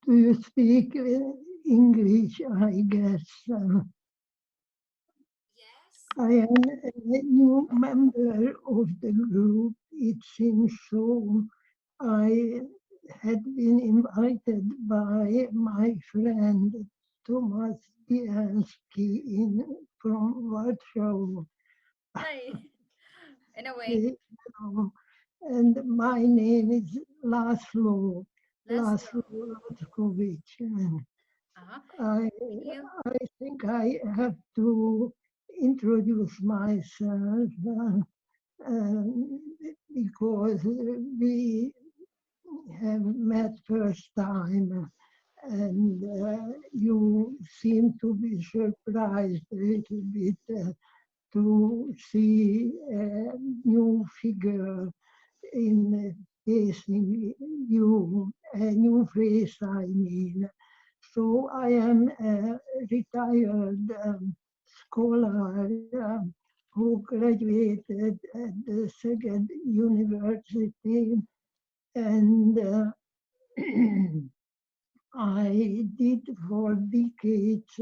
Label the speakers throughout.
Speaker 1: Do you speak English? I guess.
Speaker 2: Yes.
Speaker 1: I am a new member of the group. It seems so. I had been invited by my friend Thomas Bielski from Warsaw.
Speaker 2: Hi. Anyway,
Speaker 1: Okay, and my name is Laszlo, Laszlo
Speaker 2: Laszlo.
Speaker 1: Lotkovich. And
Speaker 2: Uh-huh.
Speaker 1: I,
Speaker 2: Can you?
Speaker 1: I think I have to introduce myself um, because we have met first time, and you seem to be surprised a little bit to see a new figure in facing you, a new face, I mean. So I am a retired scholar who graduated at the second university, and I did for decades.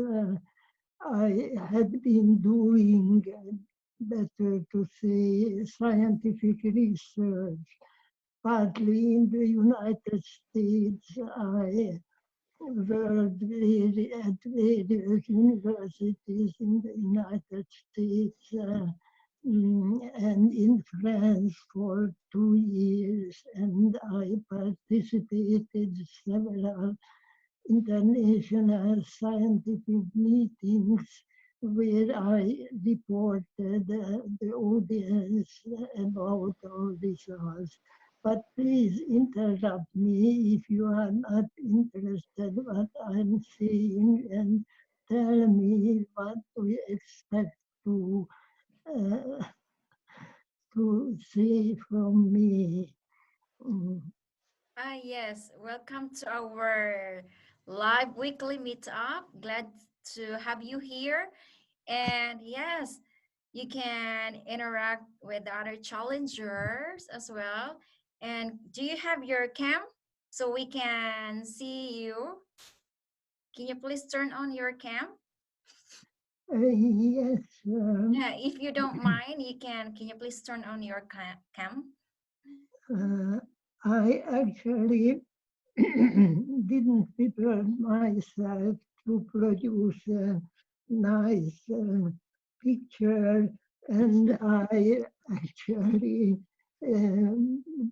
Speaker 1: I had been doing, better to say, scientific research, partly in the United States. I worked at various universities in the United States and in France for 2 years, and I participated several international scientific meetings where I reported the audience about our results. But please interrupt me if you are not interested what I'm saying and tell me what do you expect to uh, to see from me. Mm.
Speaker 2: Ah, yes. Welcome to our live weekly meetup. Glad to have you here. And yes, you can interact with other challengers as well. And do you have your cam so we can see you? Can you please turn on your cam?
Speaker 1: Yes,
Speaker 2: Yeah, if you don't mind, you can. Can you please turn on your cam?
Speaker 1: uh, I actually didn't prepare myself to produce a nice picture, and I actually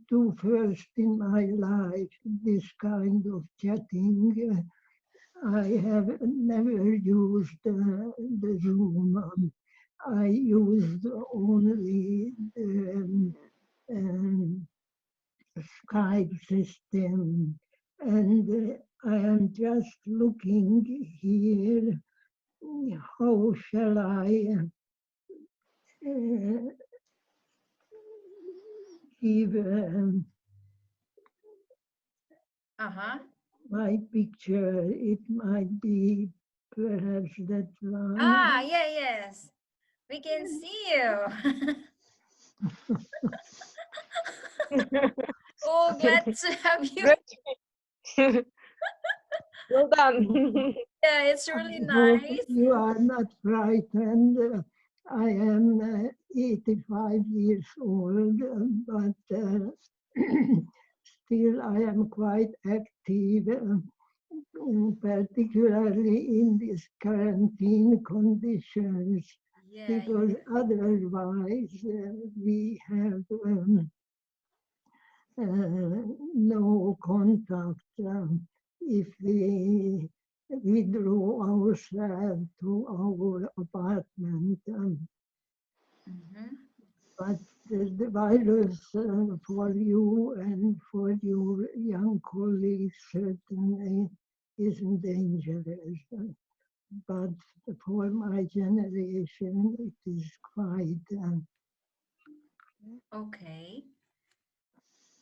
Speaker 1: do first in my life this kind of chatting. I have never used the Zoom. I used only the um, Skype system, and I am just looking here. How shall I uh, give
Speaker 2: Uh-huh.
Speaker 1: my picture? It might be perhaps that
Speaker 2: Ah,
Speaker 1: one.
Speaker 2: yeah, yes. We can see you. Oh, glad to have you.
Speaker 3: Great. Well done.
Speaker 2: Yeah, it's
Speaker 1: I
Speaker 2: really
Speaker 1: hope
Speaker 2: nice.
Speaker 1: you are not frightened. I am 85 years old, but still I am quite active, particularly in these quarantine conditions,
Speaker 2: Yeah,
Speaker 1: because otherwise we have no contact. If we withdraw ourselves to our apartment,
Speaker 2: mm-hmm.
Speaker 1: but the virus for you and for your young colleagues certainly isn't dangerous. But for my generation, it is quite.
Speaker 2: Okay.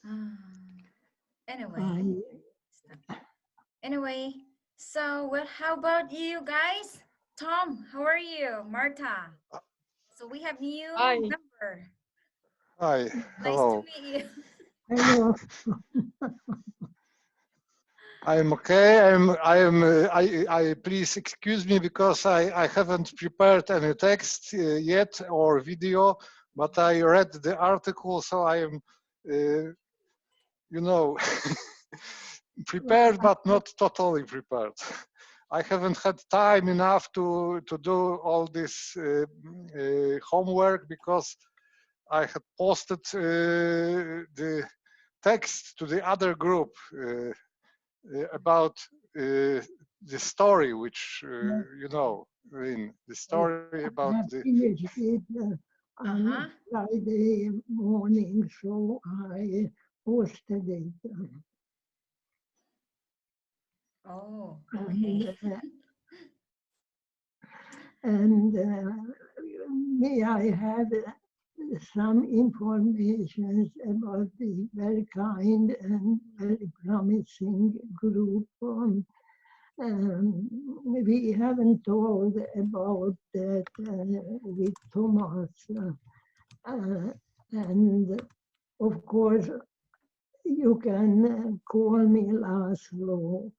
Speaker 2: Um, anyway,
Speaker 1: I
Speaker 2: stop. Anyway, so well, how about you guys? Tom, how are you? Martha. So we have new
Speaker 3: Hi.
Speaker 2: member.
Speaker 4: Hi,
Speaker 2: Nice to
Speaker 4: hello.
Speaker 2: meet you.
Speaker 1: hello.
Speaker 3: I'm okay. Please excuse me because I haven't prepared any text yet or video, but I read the article, so I am, you know, prepared, but not totally prepared. I haven't had time enough to do all this homework because I had posted the text to the other group about the story, which in the
Speaker 1: I
Speaker 3: story about
Speaker 1: I
Speaker 3: the.
Speaker 1: have finished it on
Speaker 2: Uh-huh.
Speaker 1: Friday morning, so I posted it.
Speaker 2: Oh,
Speaker 1: And,
Speaker 2: okay.
Speaker 1: and may I have some information about this very kind and very promising group. We haven't told about that with Thomas. Uh, and of course, you can call me Laszlo.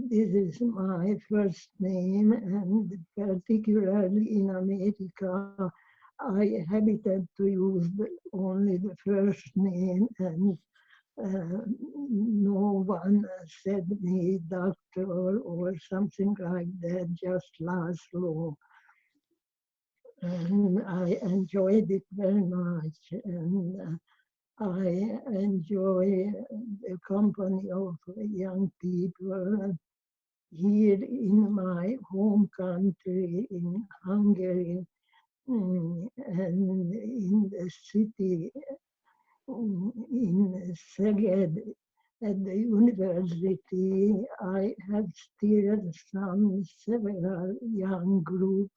Speaker 1: This is my first name, and particularly in America, I habited to use only the first name, and no one said me doctor or something like that, just Laszlo. And I enjoyed it very much. And I enjoy the company of young people here in my home country, in Hungary, and in the city, in Szeged. At the university, I have still some several young groups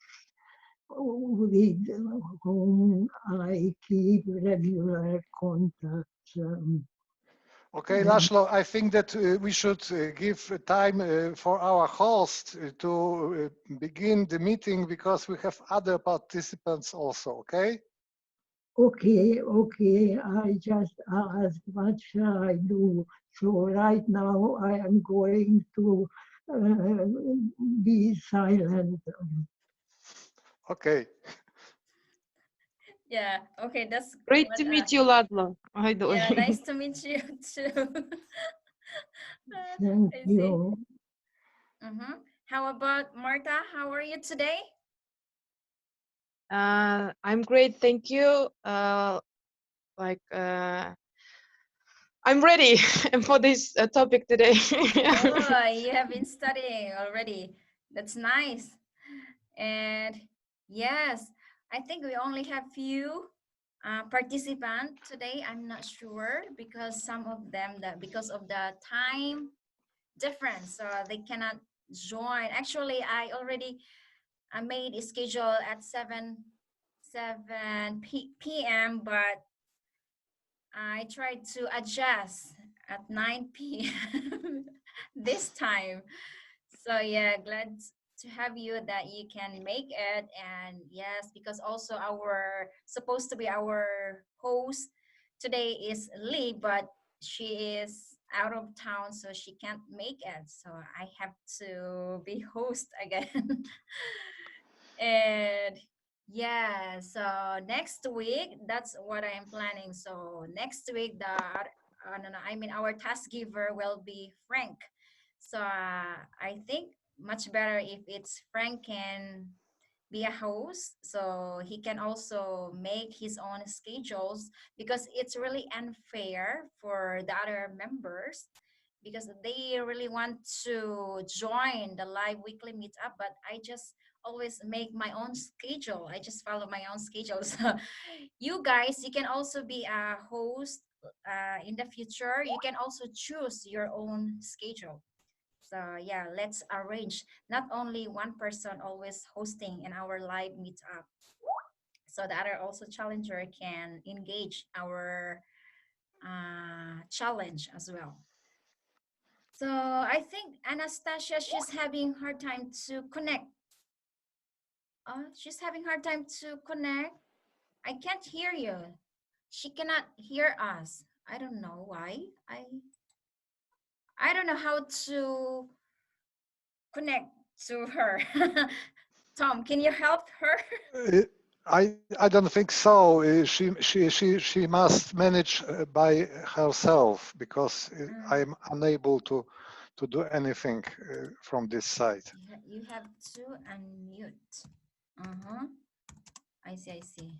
Speaker 1: with whom I keep regular contacts.
Speaker 3: Okay,
Speaker 1: And
Speaker 3: Laszlo, I think that we should give time for our host to begin the meeting because we have other participants also, okay?
Speaker 1: okay, okay, I just asked what shall I do. So right now I am going to uh, be silent.
Speaker 3: Okay.
Speaker 2: Yeah, okay, that's
Speaker 4: Great
Speaker 2: what
Speaker 4: to meet you, Ladlo. By the
Speaker 2: yeah,
Speaker 4: way.
Speaker 2: nice to meet you too.
Speaker 1: Thank
Speaker 2: I see.
Speaker 1: you.
Speaker 2: Mm-hmm. How about Marta? How are you today?
Speaker 4: I'm great, thank you. Like I'm ready for this topic today.
Speaker 2: Oh, you have been studying already. That's nice. And yes, I think we only have few participant today. I'm not sure because some of them that because of the time difference, so they cannot join. Actually, I already made a schedule at 7 p.m. but I tried to adjust at 9 p.m. this time. So yeah, glad to have you that you can make it. And yes, because also our supposed to be our host today is Lee, but she is out of town, so she can't make it. So I have to be host again. And yeah, so next week, that's what I am planning. So next week, no, no, I mean, our task giver will be Frank. So I think much better if it's Frank can be a host, so he can also make his own schedules, because it's really unfair for the other members because they really want to join the live weekly meetup, but I just always make my own schedule. I just follow my own schedule. So you guys, you can also be a host in the future. You can also choose your own schedule. So yeah, let's arrange not only one person always hosting in our live meetup, so the other also challenger can engage our challenge as well. So I think Anastasia, she's having hard time to connect. She's having hard time to connect. I can't hear you. She cannot hear us. I don't know why. I don't know how to connect to her. Tom, can you help her?
Speaker 3: Uh, I don't think so. She must manage by herself because
Speaker 2: Mm,
Speaker 3: I'm unable to do anything from this side.
Speaker 2: you have to unmute. Uh-huh. I see, I see.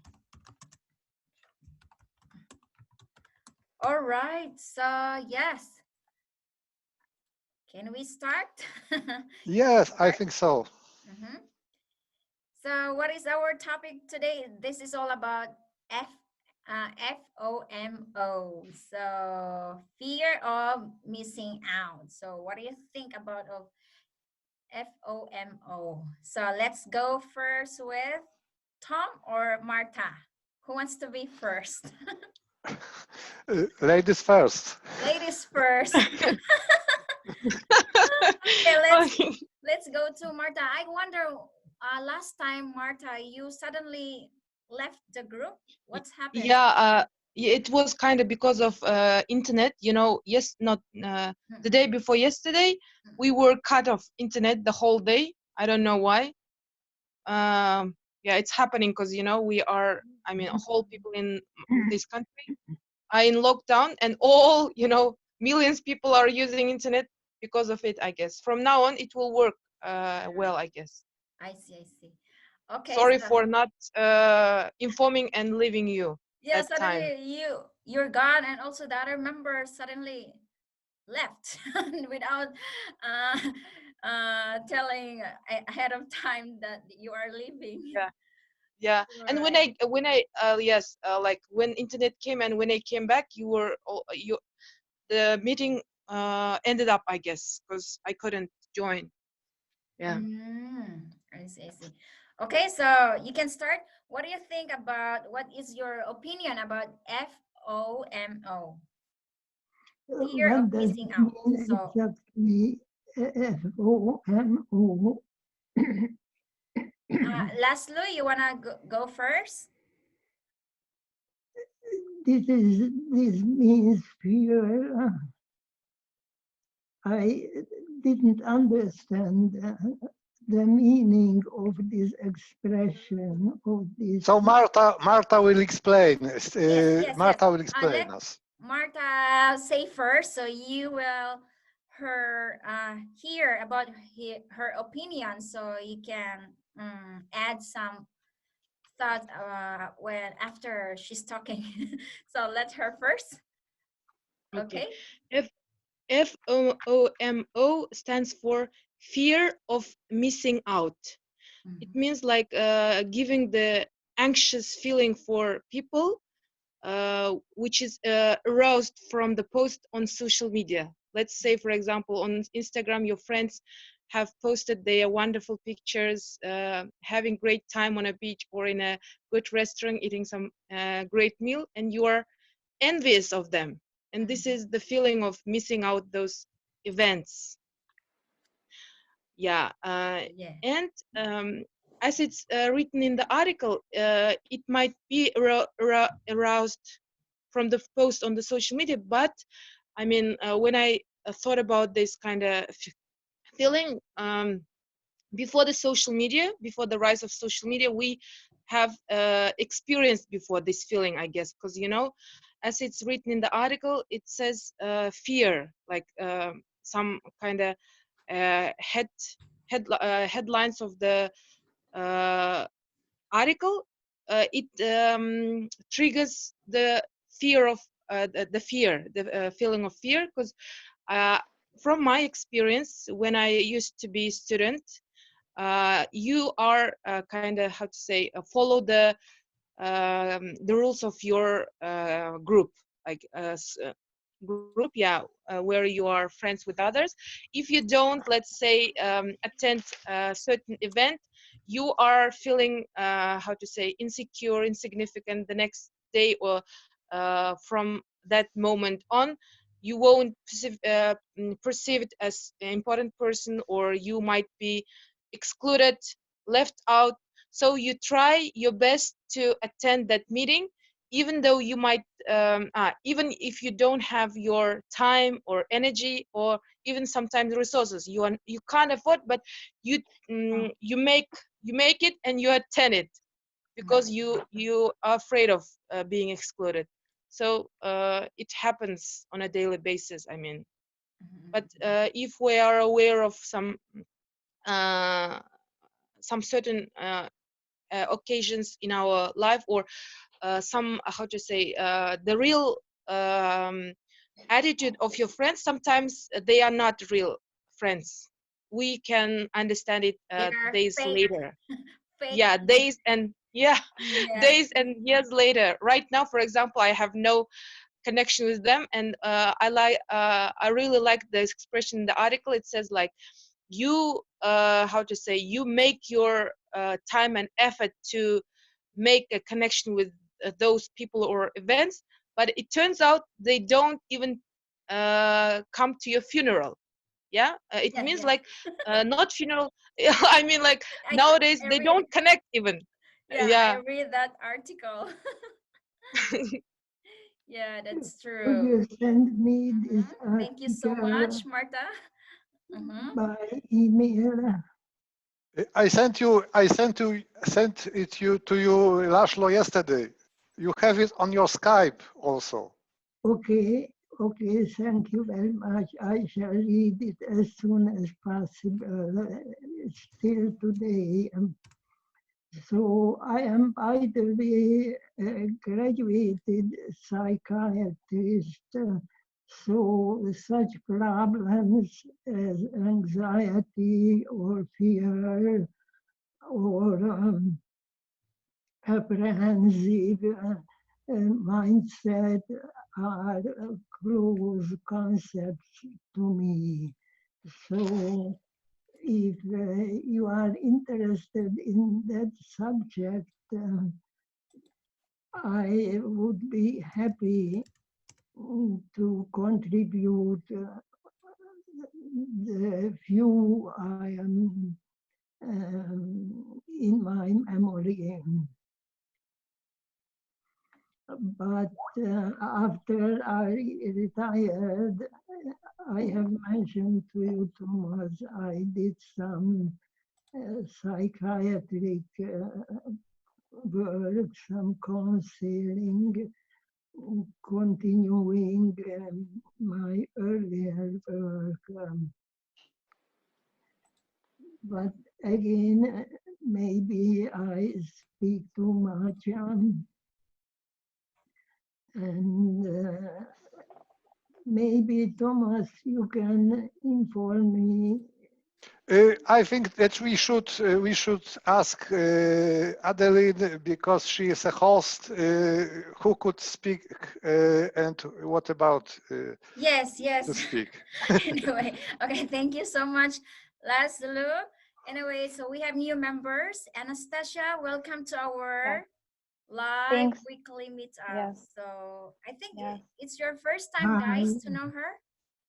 Speaker 2: All right. So, yes. Can we start?
Speaker 3: Yes, I
Speaker 2: Start.
Speaker 3: think so.
Speaker 2: Mhm. So, what is our topic today? This is all about FOMO. So, fear of missing out. So, what do you think about of FOMO? So, let's go first with Tom or Marta. Who wants to be first?
Speaker 3: Ladies first.
Speaker 2: Ladies first. Okay, let's go to Marta. I wonder, last time, Marta, you suddenly left the group. What's happened?
Speaker 4: Yeah, it was kind of because of internet. You know, yes, not the day
Speaker 2: Mm-mm,
Speaker 4: before yesterday, we
Speaker 2: mm-mm,
Speaker 4: were cut off internet the whole day. I don't know why. Yeah, it's happening because you know we are. I mean, whole people in this country are in lockdown, and all you know, millions people are using internet because of it. I guess from now on it will work well. I guess.
Speaker 2: I see, I see. Okay,
Speaker 4: Sorry
Speaker 2: so
Speaker 4: for not informing and leaving you
Speaker 2: yeah,
Speaker 4: that time.
Speaker 2: suddenly you're gone, and also the other member suddenly left without uh, telling ahead of time that you are leaving.
Speaker 4: Yeah. Yeah, and when
Speaker 2: Right.
Speaker 4: I yes, like when internet came and when I came back, you were you the meeting ended up, I guess, because I couldn't join. Yeah.
Speaker 2: I see, I see. Okay, so you can start. What do you think about, what is your opinion about FOMO? Fear of
Speaker 1: What does
Speaker 2: missing
Speaker 1: it
Speaker 2: out.
Speaker 1: mean
Speaker 2: So,
Speaker 1: exactly? FOMO.
Speaker 2: Laszlo, you wanna go first?
Speaker 1: This means fear. I didn't understand the meaning of this expression of this.
Speaker 3: So Marta will explain.
Speaker 2: Yes, yes, yes.
Speaker 3: Marta will explain
Speaker 2: Let
Speaker 3: us.
Speaker 2: Marta say first, so you will hear about her opinion, so you can add some thought when after she's talking. So let her first.
Speaker 4: Okay.
Speaker 2: Okay.
Speaker 4: F FOMO stands for fear of missing out. It
Speaker 2: Mhm.
Speaker 4: means like giving the anxious feeling for people which is aroused from the post on social media. Let's say, for example, on Instagram, your friends have posted their wonderful pictures, having great time on a beach or in a good restaurant, eating some great meal, and you are envious of them. And this
Speaker 2: Mhm.
Speaker 4: is the feeling of missing out those events. Yeah,
Speaker 2: Yeah.
Speaker 4: and as it's written in the article, it might be aroused from the post on the social media. But I mean, when I thought about this kind of feeling, before the social media, before the rise of social media, we have experienced before this feeling, I guess, because you know, as it's written in the article, it says fear, like some kind of headlines of the uh, article. It triggers the fear of the fear, the feeling of fear, because uh, from my experience, when I used to be a student, you are kind of how to say follow the rules of your group, like group, yeah, where you are friends with others. If you don't, let's say, attend a certain event, you are feeling how to say insecure, insignificant the next day, or from that moment on you won't perceive it as an important person, or you might be excluded, left out. So you try your best to attend that meeting, even though you might even if you don't have your time or energy or even sometimes resources you can't afford, but you you make it and you attend it because you are afraid of being excluded. So it happens on a daily basis, I mean. But if we are aware of uh, some certain occasions in our life, or some how to say the real attitude of your friends, sometimes they are not real friends. We can understand it
Speaker 2: They're
Speaker 4: days
Speaker 2: fake,
Speaker 4: later.
Speaker 2: fake.
Speaker 4: Yeah, days and yeah,
Speaker 2: Yeah.
Speaker 4: days and years later. Right now, for example, I have no connection with them, and I really like the expression in the article. It says like, you how to say, you make your time and effort to make a connection with those people or events, but it turns out they don't even come to your funeral. Yeah, it
Speaker 2: Yeah,
Speaker 4: means
Speaker 2: yes.
Speaker 4: like not funeral. I mean, like
Speaker 2: I think
Speaker 4: nowadays
Speaker 2: I
Speaker 4: they
Speaker 2: read
Speaker 4: don't connect even.
Speaker 2: yeah, I
Speaker 4: Yeah.
Speaker 2: read that article. Yeah, that's
Speaker 1: Could
Speaker 2: true.
Speaker 1: you send me this
Speaker 2: Thank you so
Speaker 1: article
Speaker 2: much, Marta.
Speaker 1: by email?
Speaker 3: I sent it to you, Laszlo, yesterday. You have it on your Skype also.
Speaker 1: Okay, okay, thank you very much. I shall read it as soon as possible, still today. So I am, by the way, a graduated psychiatrist. So such problems as anxiety or fear or apprehensive mindset are close concepts to me. So if you are interested in that subject, I would be happy to contribute the few I am in my memory. But after I retired, I have mentioned to you, Thomas, I did some psychiatric work, some counseling, continuing my earlier work. But again, maybe I speak too much, and maybe Thomas, you can inform me.
Speaker 3: I think that we should ask Adeline, because she is a host, who could speak, and what about
Speaker 2: Yes,
Speaker 3: to
Speaker 2: yes.
Speaker 3: speak.
Speaker 2: Anyway, okay, thank you so much, Laszlo. Anyway, so we have new members. Anastasia, welcome to
Speaker 5: Yeah.
Speaker 2: our live
Speaker 5: Thanks.
Speaker 2: weekly meetup.
Speaker 5: Yes.
Speaker 2: So I think
Speaker 5: Yes.
Speaker 2: it's your first time,
Speaker 1: Hi,
Speaker 2: guys, to know her.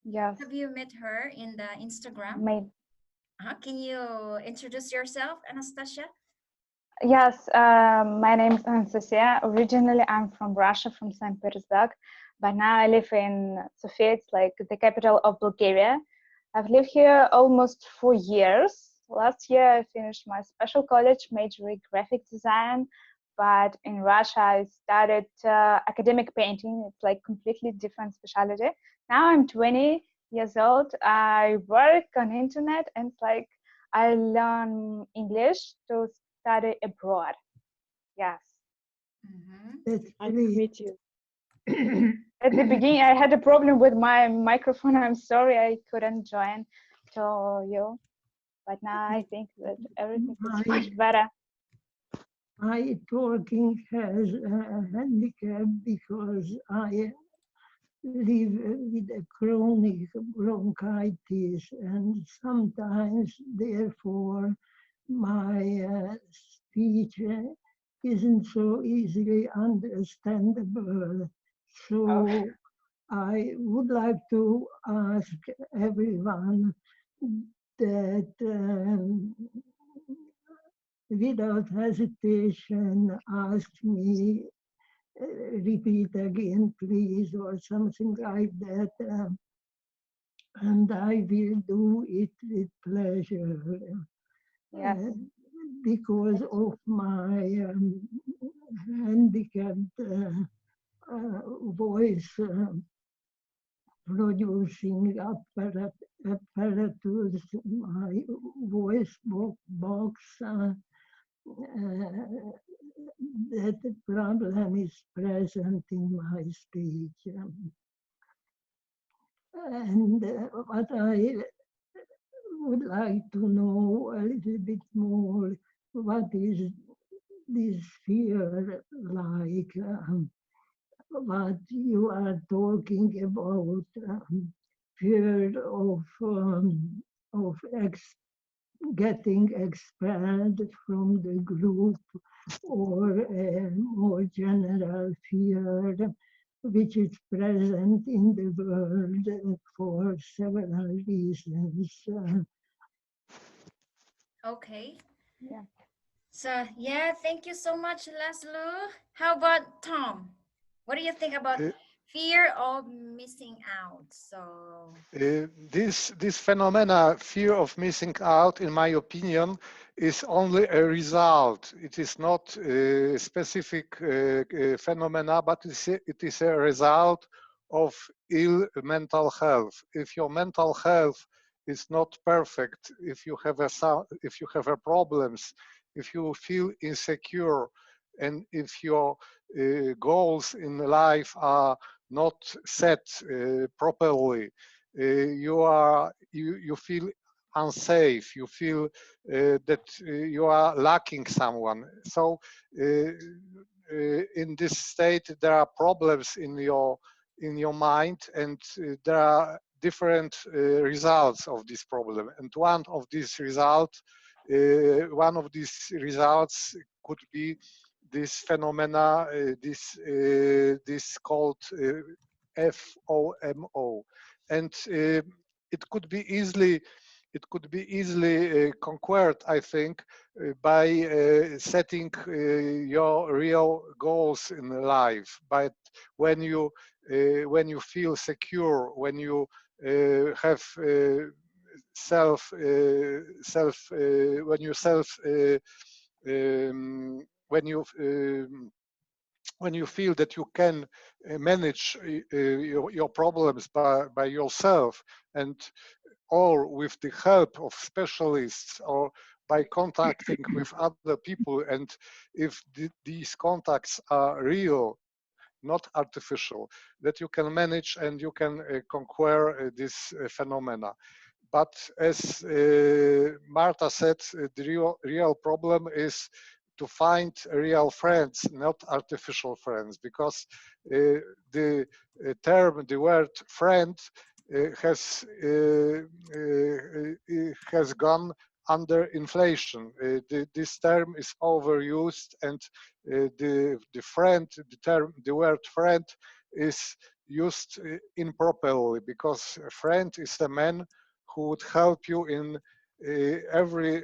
Speaker 5: Yes.
Speaker 2: Have you met her in the Instagram?
Speaker 5: Made.
Speaker 2: Can you introduce yourself, Anastasia?
Speaker 5: Yes. My name is Anastasia. Originally, I'm from Russia, from St. Petersburg, but now I live in Sofia. It's like the capital of Bulgaria. I've lived here almost 4 years. Last year, I finished my special college, major in graphic design. But in Russia, I started academic painting. It's like completely different specialty. Now I'm 20 years old. I work on internet, and it's like I learn English to study abroad. Yes.
Speaker 1: that's
Speaker 4: I
Speaker 1: great.
Speaker 4: meet you.
Speaker 5: At the beginning, I had a problem with my microphone. I'm sorry I couldn't join to you, but now I think that everything is
Speaker 1: My,
Speaker 5: much better.
Speaker 1: my talking has a handicap because I live with a chronic bronchitis, and sometimes, therefore, my speech isn't so easily understandable.
Speaker 5: Oh,
Speaker 1: So I would like to ask everyone that without hesitation ask me repeat again, please, or something like that. And I will do it with pleasure.
Speaker 5: Yes.
Speaker 1: Because of my handicapped voice producing apparatus, my voice box, that problem is present in my speech. And what I would like to know a little bit more, what is this fear like? What you are talking about, fear of getting expelled from the group, or a more general fear which is present in the world for several reasons.
Speaker 2: Okay.
Speaker 5: Yeah.
Speaker 2: So yeah, thank you so much, Laszlo. How about Tom? What do you think about
Speaker 3: Uh,
Speaker 2: fear of missing out? So
Speaker 3: this phenomena, fear of missing out, in my opinion, is only a result. It is not a specific phenomena, but it is a result of ill mental health. If your mental health is not perfect, if you have if you have a problems, if you feel insecure, and if your goals in life are not set properly, you feel unsafe, you feel that you are lacking someone. So in this state there are problems in your mind, and there are different results of this problem, and one of these results could be this phenomena, this called FOMO, and it could be easily conquered, I think, by setting your real goals in life. But when you feel secure, when you have when you when you feel that you can manage your problems by yourself, and or with the help of specialists, or by contacting with other people, and if these contacts are real, not artificial, that you can manage and you can conquer this phenomena. But as Marta said, the real problem is to find real friends, not artificial friends, because the the word friend has gone under inflation. This term is overused, and the word friend is used improperly, because a friend is a man who would help you in every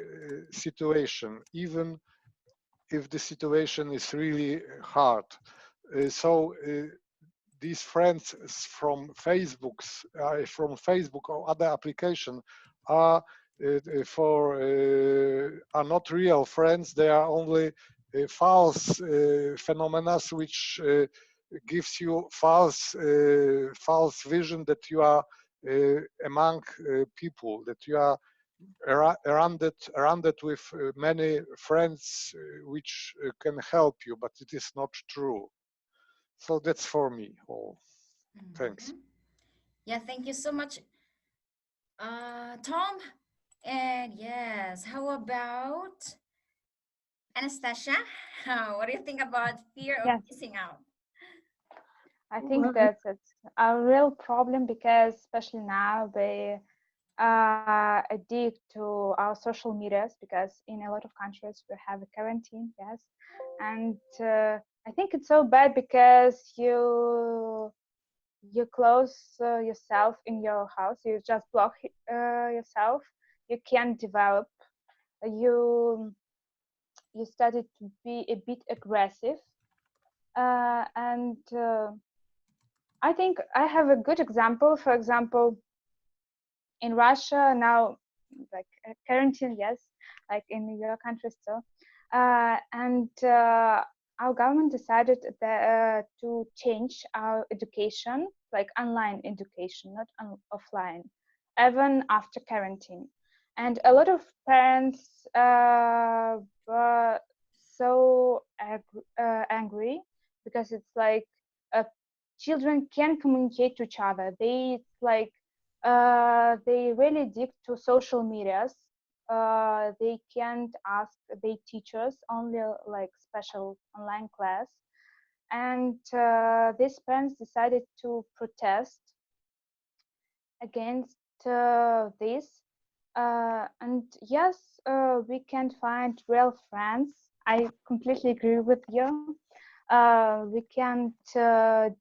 Speaker 3: situation, even if the situation is really hard. So these friends from Facebook or other application are are not real friends. They are only false phenomena, which gives you false vision that you are among people, that you are surrounded with many friends which can help you, but it is not true. So that's for me all. Thanks.
Speaker 2: mhm. Yeah, thank you so much, Tom. And yes, how about Anastasia? What do you think about fear of
Speaker 5: Yes.
Speaker 2: missing out?
Speaker 5: I think
Speaker 1: Well,
Speaker 5: that's it's a real problem because especially now we addict to our social medias because in a lot of countries we have a quarantine, yes, and I think it's so bad because you close yourself in your house, you just block yourself, you can't develop, you you started to be a bit aggressive And I think I have a good example. For example, in Russia now, like quarantine, yes, like in your country still, and our government decided that, to change our education, like online education, not offline, even after quarantine. And a lot of parents were so angry because it's like uh, children can communicate to each other. They really dig to social medias. They can't ask their teachers, only like special online class. And these parents decided to protest against this. And yes, we can find real friends. I completely agree with you. We can't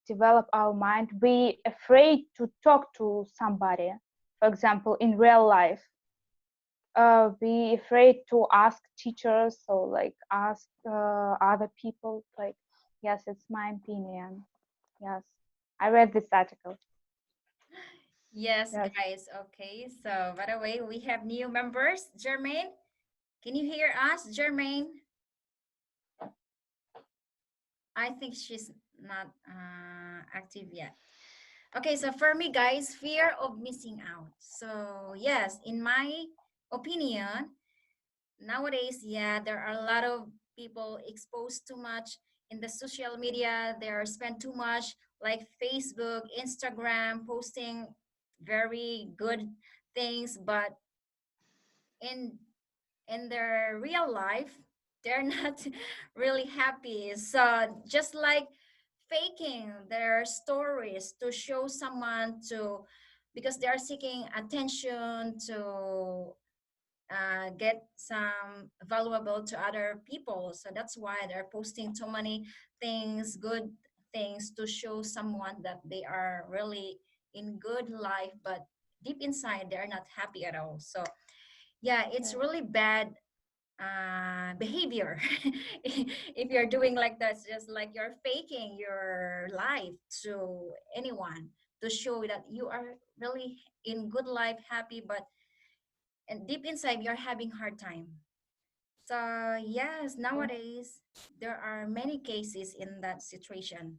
Speaker 5: develop our mind. We afraid to talk to somebody, for example, in real life. Be afraid to ask teachers or like ask other people. Like, yes, it's my opinion. Yes, I read this article.
Speaker 2: Yes,
Speaker 5: Yes.
Speaker 2: guys. Okay. So, by the way, we have new members. Jermaine, can you hear us, Jermaine? I think she's not active yet. Okay, so for me, guys, fear of missing out. So, yes, in my opinion, nowadays, yeah, there are a lot of people exposed too much in the social media. They are spent too much, like Facebook, Instagram, posting very good things, but in in their real life, they're not really happy. So just like faking their stories to show someone to, because they are seeking attention to get some valuable to other people. So that's why they're posting so many things, good things, to show someone that they are really in good life, but deep inside they're not happy at all. So yeah, it's
Speaker 5: Yes.
Speaker 2: really bad behavior. If you're doing like that, it's just like you're faking your life to anyone to show that you are really in good life, happy, but and deep inside you're having hard time. So yes,
Speaker 5: Yes.
Speaker 2: nowadays there are many cases in that situation.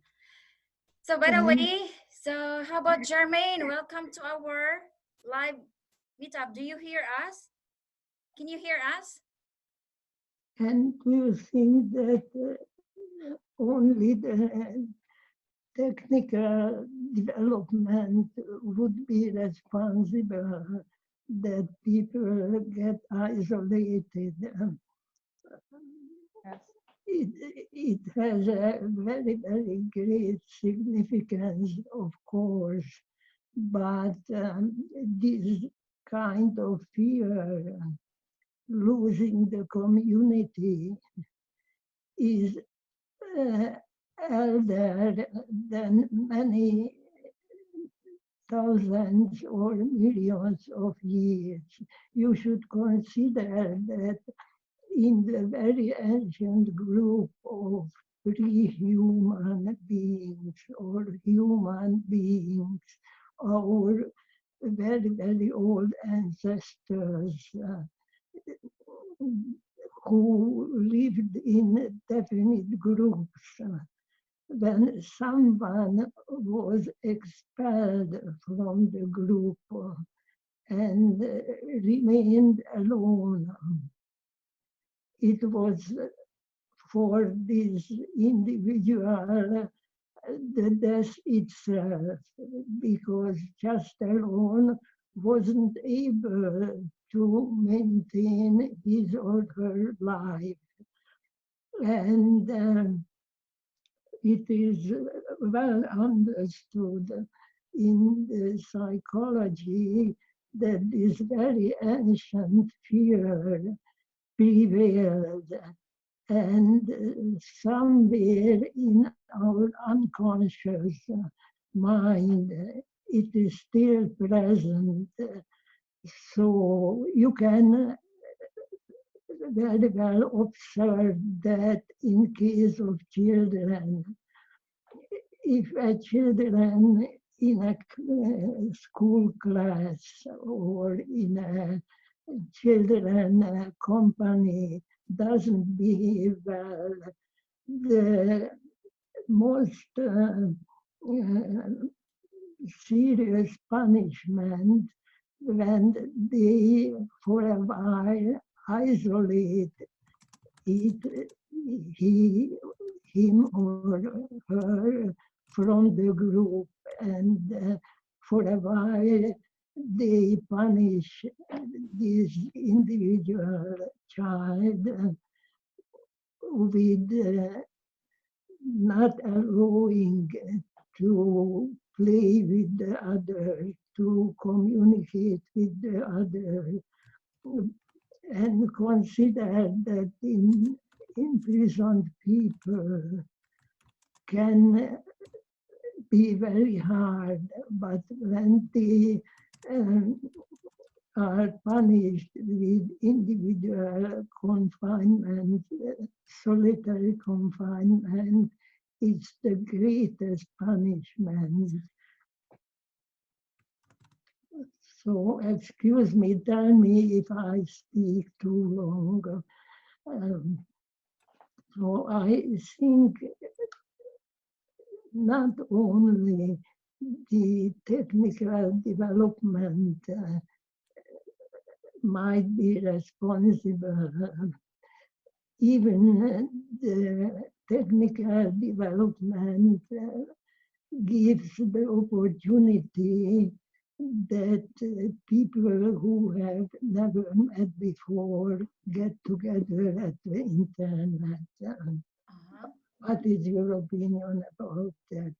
Speaker 2: So by the
Speaker 1: And,
Speaker 2: way, so how about Jermaine? Welcome to our live meetup. Do you hear us? Can you hear us?
Speaker 1: and do you think that only the technical development would be responsible that people get isolated?
Speaker 5: Yes.
Speaker 1: It has a very, very great significance, of course, but this kind of fear, losing the community, is uh, elder than many thousands or millions of years. You should consider that in the very ancient group of pre-human beings or human beings, our very, very old ancestors who lived in definite groups. When someone was expelled from the group and remained alone, it was for this individual the death itself, because just alone wasn't able to maintain his or her life. And it is well understood in the psychology that this very ancient fear prevailed, and somewhere in our unconscious mind it is still present. So you can very well observe that in case of children, if a children in a school class or in a children company doesn't behave well, the most serious punishment when they for a while isolate it, he, him or her from the group, and for a while they punish this individual child with not allowing to play with the other, to communicate with the other, and consider that in imprisoned people can be very hard, but when they are punished with individual confinement, solitary confinement, it's the greatest punishment. So excuse me, tell me if I speak too long. So I think not only the technical development might be responsible, even the technical development gives the opportunity that people who have never met before get together at the internet. What is your opinion about that?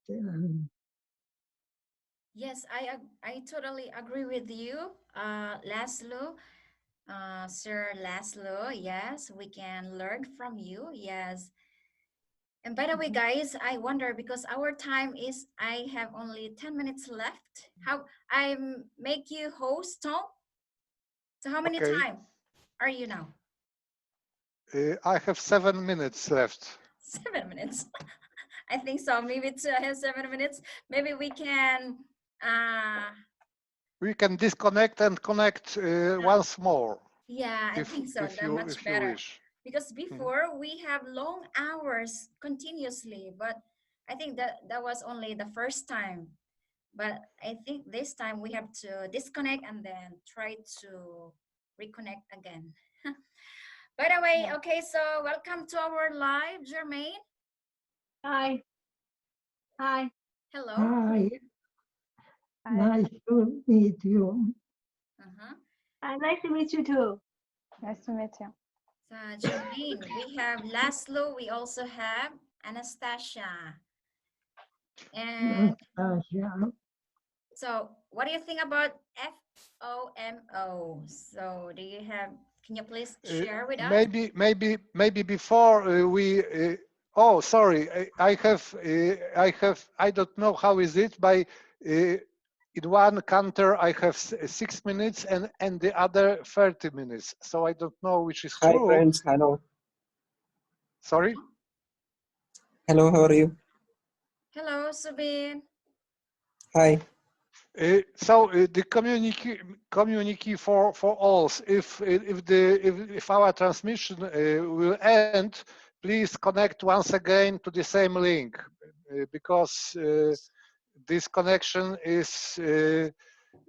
Speaker 2: Yes, I totally agree with you, Laszlo, Sir Laszlo. Yes, we can learn from you. Yes. And by the way, guys, I wonder because our time is, I have only 10 minutes left. How I make you host, Tom? So how many
Speaker 3: Okay.
Speaker 2: time are you now?
Speaker 3: I have 7 minutes left.
Speaker 2: 7 minutes. I think so. Maybe I have 7 minutes. Maybe we can.
Speaker 3: We can disconnect and connect once more.
Speaker 2: Yeah, I think so. That much
Speaker 3: If you
Speaker 2: better.
Speaker 3: wish.
Speaker 2: Because before we have long hours continuously, but I think that was only the first time. But I think this time we have to disconnect and then try to reconnect again. By the way, okay, so welcome to our live, Jermaine.
Speaker 6: Hi. Hi.
Speaker 2: Hello.
Speaker 1: Hi,
Speaker 5: Hi.
Speaker 1: nice to meet you.
Speaker 2: Uh-huh.
Speaker 6: Nice to meet you too.
Speaker 5: Nice to meet you.
Speaker 2: So Jermaine, we have Laszlo, we also have Anastasia. And
Speaker 1: Nastasia.
Speaker 2: so what do you think about FOMO? So do you have, can you please share with us?
Speaker 3: Maybe before we. Oh, sorry. I don't know how is it by. In one counter, I have 6 minutes, and the other 30 minutes. So I don't know which is
Speaker 7: Hi
Speaker 3: true.
Speaker 7: friends, hello.
Speaker 3: Sorry.
Speaker 7: Hello, how are you?
Speaker 2: Hello, Subin.
Speaker 7: Hi.
Speaker 3: So the communique for all. If our transmission will end, please connect once again to the same link because this connection is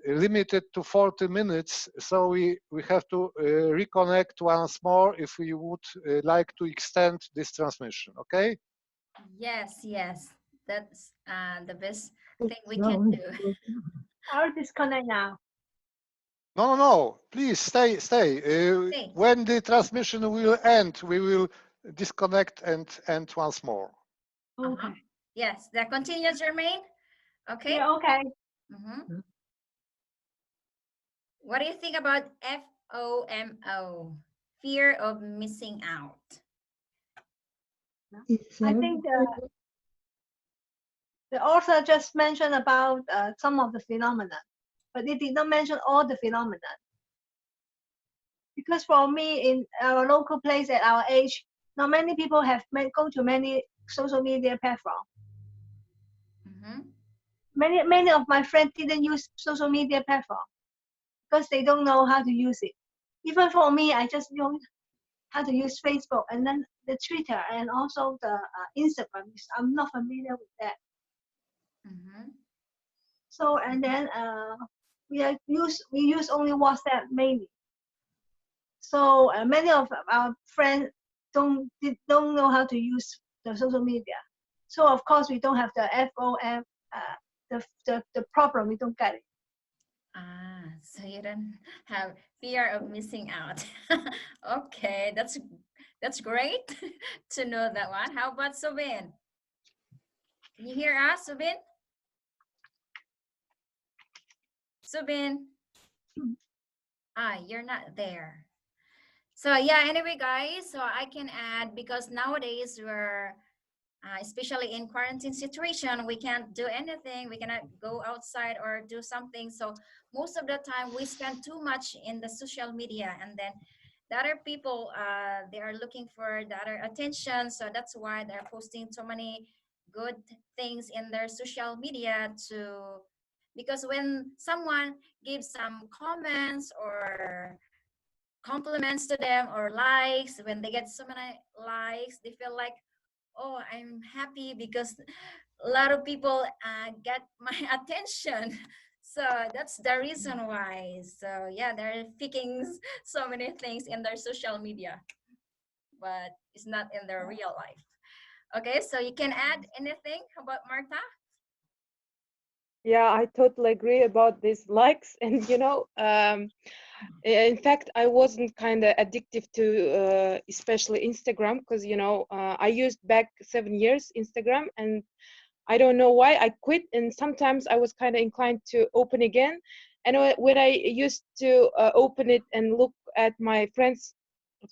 Speaker 3: limited to 40 minutes. So we have to reconnect once more if we would like to extend this transmission. Okay.
Speaker 2: Yes, that's the best
Speaker 1: It
Speaker 2: thing we can
Speaker 1: sounds
Speaker 2: do.
Speaker 1: good.
Speaker 6: I'll disconnect now.
Speaker 3: No. Please stay.
Speaker 2: Stay.
Speaker 3: When the transmission will end, we will disconnect and end once more.
Speaker 6: Okay.
Speaker 2: Yes, that continues, Jermaine. Okay.
Speaker 6: Yeah, okay.
Speaker 2: Mhm. What do you think about FOMO? Fear of missing out.
Speaker 1: It's
Speaker 6: I think the author just mentioned about some of the phenomena, but it did not mention all the phenomena. Because for me, in our local place at our age, not many people have go to many social media platforms. Many of my friends didn't use social media platform because they don't know how to use it. Even for me, I just know how to use Facebook and then the Twitter and also the Instagram. I'm not familiar with that. So and then we use only WhatsApp mainly. So many of our friends don't know how to use the social media. So of course we don't have the FOM, the problem. We don't get it.
Speaker 2: So you don't have fear of missing out. Okay, that's great to know that one. How about Subin? Can you hear us, Subin? Subin? You're not there. So yeah, anyway, guys, so I can add because nowadays we're especially in quarantine situation, we can't do anything. We cannot go outside or do something. So most of the time we spend too much in the social media, and then the other people they are looking for the other attention. So that's why they're posting so many good things in their social media to because when someone gives some comments or compliments to them or likes, when they get so many likes, they feel like, oh, I'm happy because a lot of people get my attention. So that's the reason why. So yeah, they're picking so many things in their social media, but it's not in their real life. Okay, so you can add anything about Martha?
Speaker 4: Yeah, I totally agree about these likes. And in fact, I wasn't kind of addictive to especially Instagram because I used back 7 years Instagram, and I don't know why I quit. And sometimes I was kind of inclined to open again. And when I used to open it and look at my friends'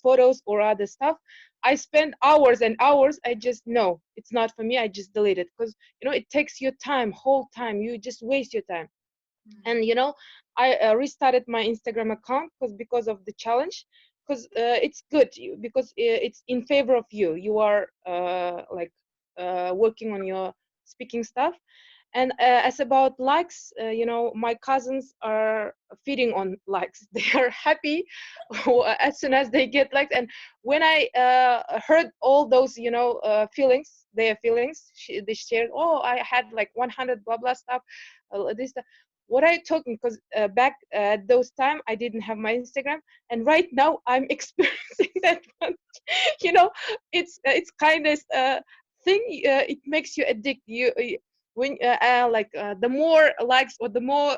Speaker 4: photos or other stuff, I spend hours and hours. I just know it's not for me. I just delete it because it takes your time, whole time. You just waste your time. And I restarted my Instagram account because of the challenge, because it's good because it's in favor of you. You are like working on your speaking stuff. And as about likes, my cousins are feeding on likes. They are happy as soon as they get likes. And when I heard all those feelings, their feelings, they shared, oh, I had like 100 blah blah stuff, this what are you talking, because back at those time I didn't have my Instagram, and right now I'm experiencing that one. It's kind of thing. It makes you addicted. When the more likes or the more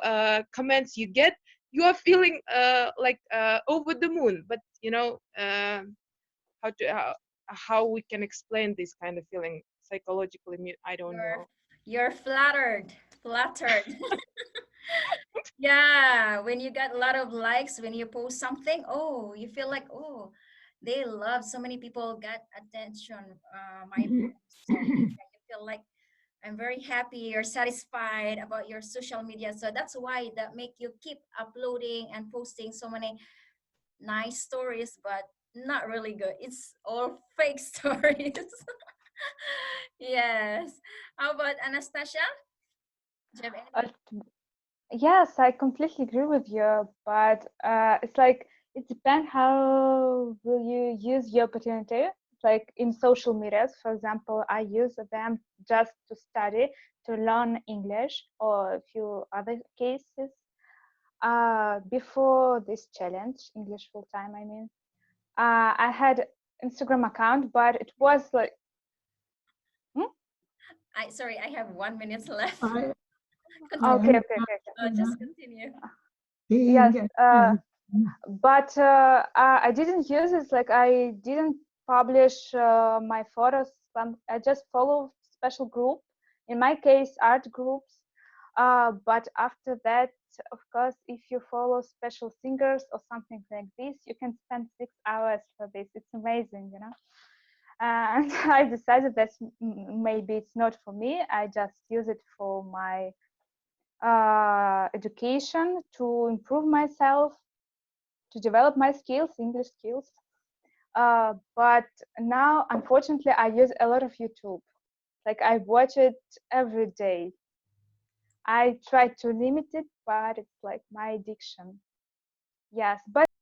Speaker 4: comments you get, you are feeling over the moon. But how we can explain this kind of feeling psychologically, I don't know.
Speaker 2: You're flattered. Yeah, when you get a lot of likes when you post something, oh, you feel like, oh, they love, so many people got attention my post. So yeah, you feel like I'm very happy, you're satisfied about your social media. So that's why that make you keep uploading and posting so many nice stories, but not really good. It's all fake stories. Yes. How about Anastasia? Do you have any?
Speaker 5: Yes, I completely agree with you, but it's like it depends how will you use your opportunity. Like in social medias, for example, I use them just to study, to learn English, or a few other cases. Before this challenge, English full time, I mean, I had Instagram account, but it was like,
Speaker 2: Sorry, I have 1 minute left.
Speaker 1: I
Speaker 5: okay,
Speaker 1: am
Speaker 5: okay, okay, okay.
Speaker 2: Just continue.
Speaker 5: Yes,
Speaker 1: being
Speaker 5: but I didn't use it. Like I didn't publish my photos. I just follow special group. In my case, art groups. But after that, of course, if you follow special singers or something like this, you can spend 6 hours for this. It's amazing, you know. And I decided that maybe it's not for me. I just use it for my education, to improve myself, to develop my skills, English skills. But now, unfortunately, I use a lot of YouTube. Like I watch it every day. I try to limit it, but it's like my addiction. Yes, but